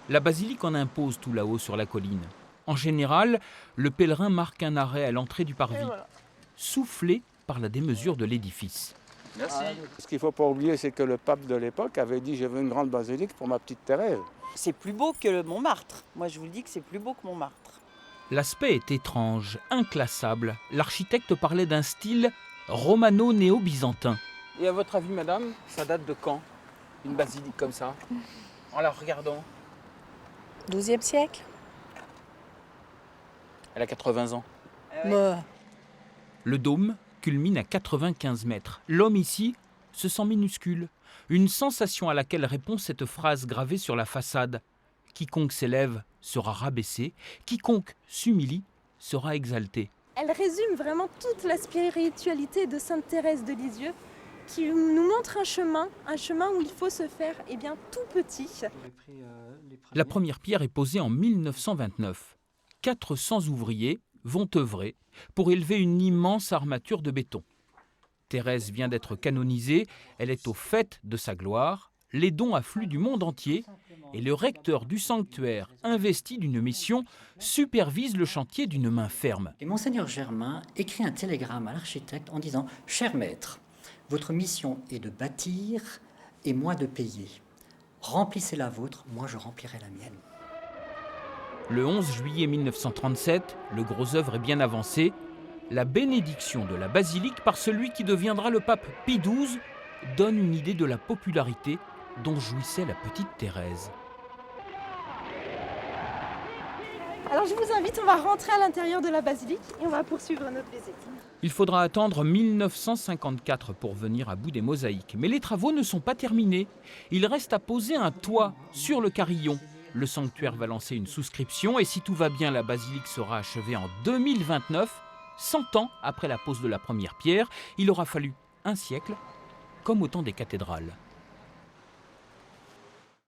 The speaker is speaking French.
La basilique en impose tout là-haut sur la colline. En général, le pèlerin marque un arrêt à l'entrée du parvis, soufflé par la démesure de l'édifice. Merci. Ce qu'il ne faut pas oublier, c'est que le pape de l'époque avait dit « Je veux une grande basilique pour ma petite Thérèse ». C'est plus beau que le Montmartre. Moi, je vous le dis que c'est plus beau que Montmartre. L'aspect est étrange, inclassable. L'architecte parlait d'un style romano-néo-byzantin. Et à votre avis, madame, ça date de quand, une basilique comme ça? En la regardant. 12e siècle. Elle a 80 ans. Le dôme culmine à 95 mètres. L'homme ici se sent minuscule. Une sensation à laquelle répond cette phrase gravée sur la façade. Quiconque s'élève sera rabaissé, quiconque s'humilie sera exalté. Elle résume vraiment toute la spiritualité de Sainte Thérèse de Lisieux, qui nous montre un chemin où il faut se faire tout petit. La première pierre est posée en 1929. 400 ouvriers vont œuvrer pour élever une immense armature de béton. Thérèse vient d'être canonisée, elle est au faîte de sa gloire, les dons affluent du monde entier et le recteur du sanctuaire, investi d'une mission, supervise le chantier d'une main ferme. Et Monseigneur Germain écrit un télégramme à l'architecte en disant « Cher maître, votre mission est de bâtir et moi de payer. Remplissez la vôtre, moi je remplirai la mienne. » Le 11 juillet 1937, le gros œuvre est bien avancé. La bénédiction de la basilique par celui qui deviendra le pape Pie XII donne une idée de la popularité dont jouissait la petite Thérèse. Alors je vous invite, on va rentrer à l'intérieur de la basilique et on va poursuivre notre visite. Il faudra attendre 1954 pour venir à bout des mosaïques. Mais les travaux ne sont pas terminés. Il reste à poser un toit sur le carillon. Le sanctuaire va lancer une souscription et si tout va bien, la basilique sera achevée en 2029, 100 ans après la pose de la première pierre. Il aura fallu un siècle, comme au temps des cathédrales.